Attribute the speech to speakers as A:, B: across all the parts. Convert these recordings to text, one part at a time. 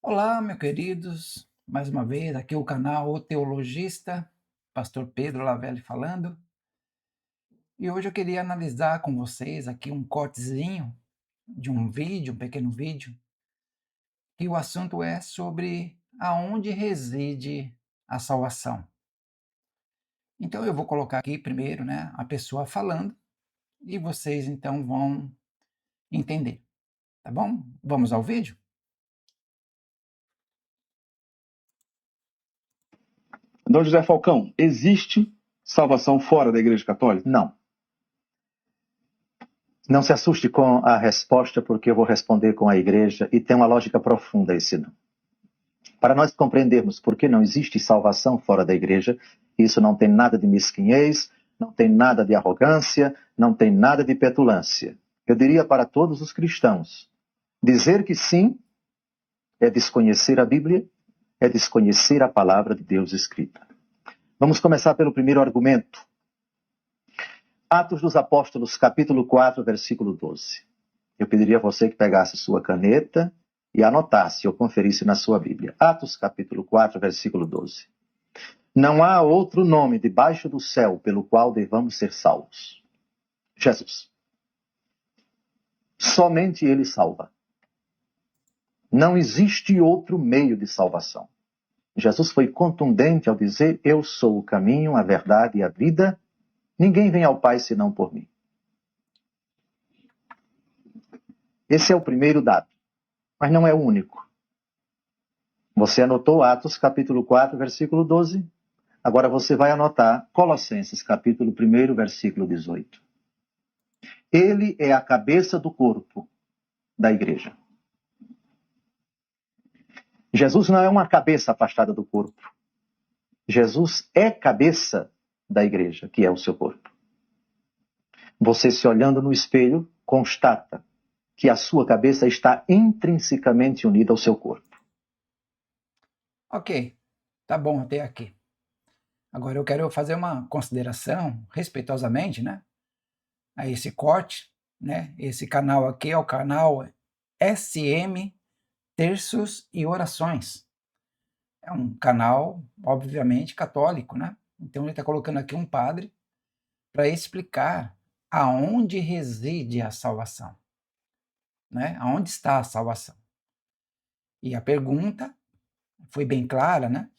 A: Olá, meus queridos, mais uma vez aqui o canal O Teologista, Pastor Pedro Lavelli falando, e hoje eu queria analisar com vocês aqui um cortezinho de um vídeo, um pequeno vídeo, e o assunto é sobre aonde reside a salvação. Então eu vou colocar aqui primeiro, né, a pessoa falando, e vocês então vão entender, tá bom? Vamos ao vídeo?
B: Dom José Falcão, existe salvação fora da Igreja Católica?
C: Não. Não se assuste com a resposta, porque eu vou responder com a igreja e tem uma lógica profunda esse não. Para nós compreendermos por que não existe salvação fora da igreja, isso não tem nada de mesquinhez, não tem nada de arrogância, não tem nada de petulância. Eu diria para todos os cristãos, dizer que sim é desconhecer a Bíblia, é desconhecer a palavra de Deus escrita. Vamos começar pelo primeiro argumento. Atos dos Apóstolos, capítulo 4, versículo 12. Eu pediria a você que pegasse sua caneta e anotasse ou conferisse na sua Bíblia. Atos, capítulo 4, versículo 12. Não há outro nome debaixo do céu pelo qual devamos ser salvos. Jesus. Somente Ele salva. Não existe outro meio de salvação. Jesus foi contundente ao dizer: eu sou o caminho, a verdade e a vida. Ninguém vem ao Pai senão por mim. Esse é o primeiro dado, mas não é o único. Você anotou Atos capítulo 4, versículo 12? Agora você vai anotar Colossenses capítulo 1, versículo 18. Ele é a cabeça do corpo da igreja. Jesus não é uma cabeça afastada do corpo. Jesus é cabeça da igreja, que é o seu corpo. Você, se olhando no espelho, constata que a sua cabeça está intrinsecamente unida ao seu corpo.
A: Ok, tá bom até aqui. Agora eu quero fazer uma consideração, respeitosamente, né, a esse corte, né? Esse canal aqui é o canal SM Terços e Orações. É um canal, obviamente, católico, né? Então ele está colocando aqui um padre para explicar aonde reside a salvação, né? Aonde está a salvação? E a pergunta foi bem clara, né?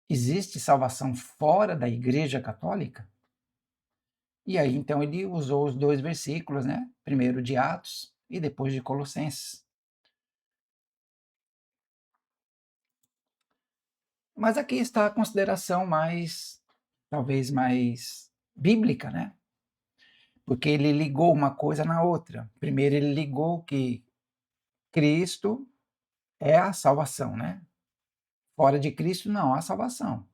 A: Existe salvação fora da Igreja Católica? E aí, então, ele usou os dois versículos, né? Primeiro de Atos e depois de Colossenses. Mas aqui está a consideração talvez mais bíblica, né? Porque ele ligou uma coisa na outra. Primeiro ele ligou que Cristo é a salvação, né? Fora de Cristo não há salvação.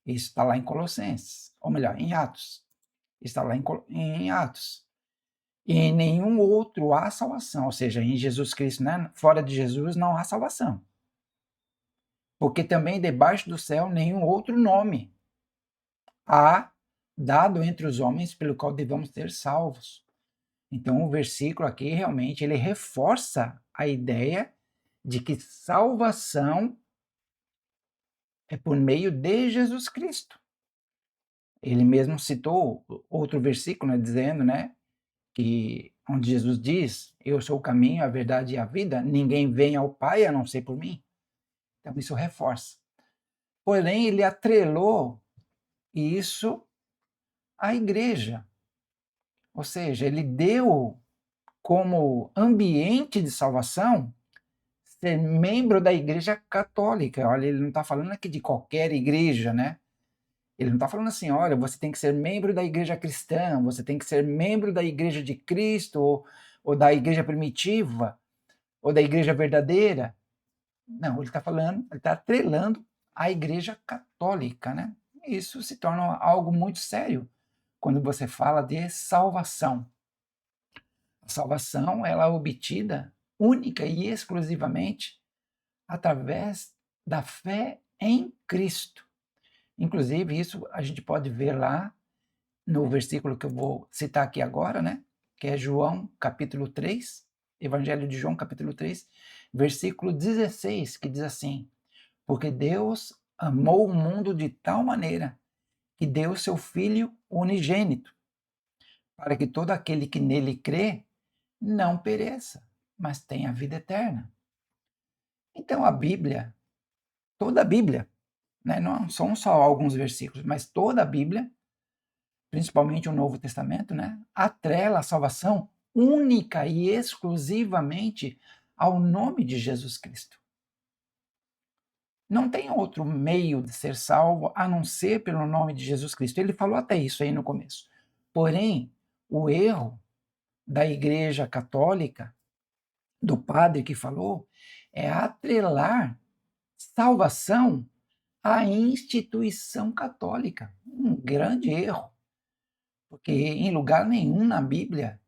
A: Isso está lá em Colossenses, ou melhor, em Atos. Está lá em Atos. E em nenhum outro há salvação, ou seja, em Jesus Cristo, né? Fora de Jesus não há salvação. Porque também debaixo do céu nenhum outro nome há dado entre os homens pelo qual devamos ser salvos. Então o versículo aqui realmente ele reforça a ideia de que salvação é por meio de Jesus Cristo. Ele mesmo citou outro versículo, né, dizendo, né, que onde Jesus diz: eu sou o caminho, a verdade e a vida, ninguém vem ao Pai a não ser por mim. Então isso reforça. Porém, ele atrelou isso à igreja. Ou seja, ele deu como ambiente de salvação ser membro da igreja católica. Olha, ele não está falando aqui de qualquer igreja, né? Ele não está falando assim, olha, você tem que ser membro da igreja cristã, você tem que ser membro da igreja de Cristo, ou da igreja primitiva, ou da igreja verdadeira. Não, ele está falando, ele está atrelando a igreja católica, né? Isso se torna algo muito sério quando você fala de salvação. A salvação ela é obtida única e exclusivamente através da fé em Cristo. Inclusive, isso a gente pode ver lá no versículo que eu vou citar aqui agora, né? Que é João capítulo 3, Evangelho de João, capítulo 3, versículo 16, que diz assim: porque Deus amou o mundo de tal maneira que deu seu Filho unigênito, para que todo aquele que nele crê não pereça, mas tenha vida eterna. Então a Bíblia, toda a Bíblia, né, não são só alguns versículos, mas toda a Bíblia, principalmente o Novo Testamento, né, atrela a salvação única e exclusivamente ao nome de Jesus Cristo. Não tem outro meio de ser salvo a não ser pelo nome de Jesus Cristo. Ele falou até isso aí no começo. Porém, o erro da Igreja Católica, do padre que falou, é atrelar salvação à instituição católica. Um grande erro. Porque em lugar nenhum na Bíblia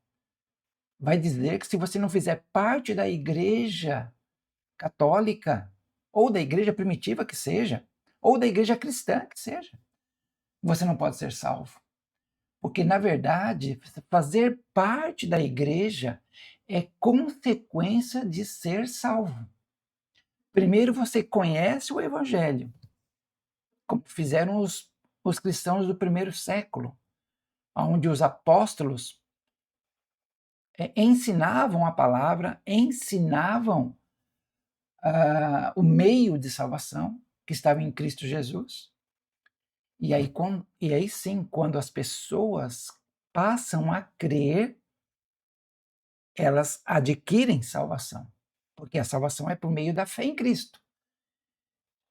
A: vai dizer que se você não fizer parte da Igreja Católica, ou da Igreja primitiva que seja, ou da Igreja cristã que seja, você não pode ser salvo. Porque, na verdade, fazer parte da igreja é consequência de ser salvo. Primeiro você conhece o Evangelho, como fizeram os cristãos do primeiro século, onde os apóstolos ensinavam a palavra, ensinavam o meio de salvação que estava em Cristo Jesus. E aí sim, quando as pessoas passam a crer, elas adquirem salvação, porque a salvação é por meio da fé em Cristo.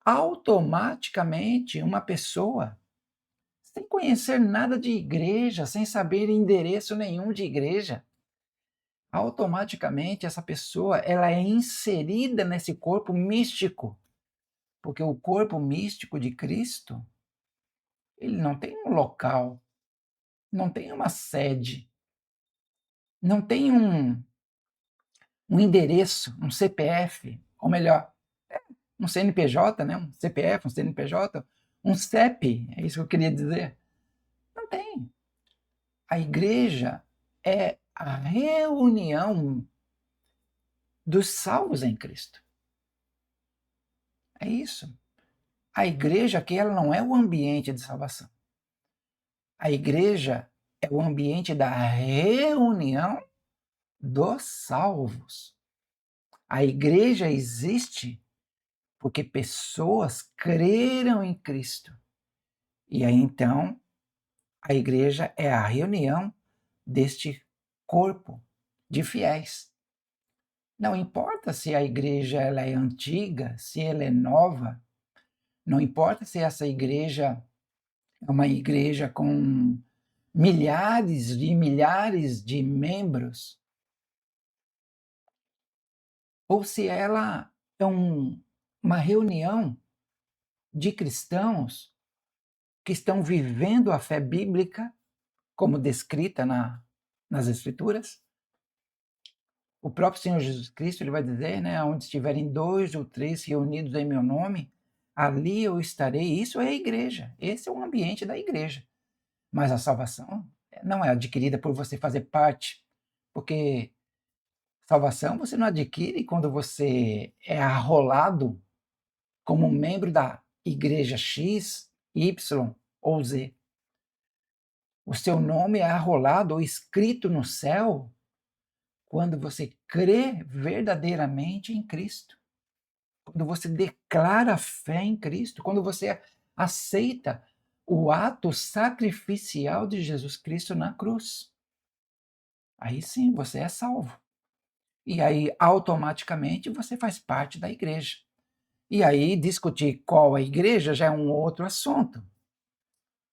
A: Automaticamente, uma pessoa, sem conhecer nada de igreja, sem saber endereço nenhum de igreja, automaticamente essa pessoa ela é inserida nesse corpo místico, porque o corpo místico de Cristo, ele não tem um local, não tem uma sede, não tem um endereço, um CPF, ou melhor, um CNPJ, né? Um CPF, um CNPJ, um CEP, é isso que eu queria dizer. Não tem. A igreja é a reunião dos salvos em Cristo. É isso. A igreja aqui ela não é o ambiente de salvação. A igreja é o ambiente da reunião dos salvos. A igreja existe porque pessoas creram em Cristo. E aí então, a igreja é a reunião deste corpo de fiéis. Não importa se a igreja ela é antiga, se ela é nova, não importa se essa igreja é uma igreja com milhares de membros, ou se ela é uma reunião de cristãos que estão vivendo a fé bíblica, como descrita nas Escrituras. O próprio Senhor Jesus Cristo ele vai dizer, né, onde estiverem 2 ou 3 reunidos em meu nome, ali eu estarei. Isso é a igreja, esse é o ambiente da igreja. Mas a salvação não é adquirida por você fazer parte, porque salvação você não adquire quando você é arrolado como membro da igreja X, Y ou Z. O seu nome é arrolado ou escrito no céu quando você crê verdadeiramente em Cristo. Quando você declara fé em Cristo, quando você aceita o ato sacrificial de Jesus Cristo na cruz. Aí sim, você é salvo. E aí, automaticamente, você faz parte da igreja. E aí, discutir qual a igreja já é um outro assunto.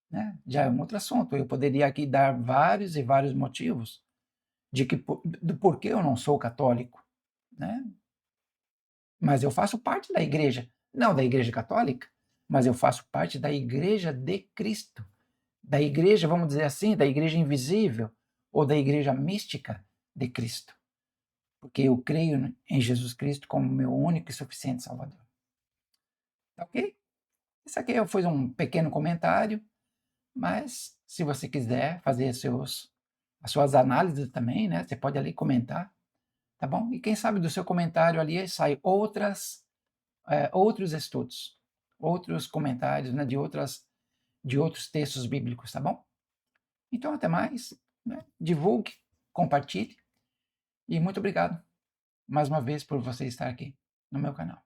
A: Né? Já é um outro assunto. Eu poderia aqui dar vários e vários motivos do porquê eu não sou católico. Né? Mas eu faço parte da igreja. Não da igreja católica, mas eu faço parte da igreja de Cristo. Da igreja, vamos dizer assim, da igreja invisível ou da igreja mística de Cristo. Porque eu creio em Jesus Cristo como meu único e suficiente Salvador. Ok? Isso aqui foi um pequeno comentário, mas se você quiser fazer as suas análises também, né, você pode ali comentar. tá bom? E quem sabe do seu comentário ali sai outros estudos, outros comentários, né, de outros textos bíblicos, tá bom? Então, até mais, né? Divulgue, compartilhe e muito obrigado mais uma vez por você estar aqui no meu canal.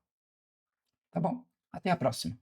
A: Tá bom? Até a próxima.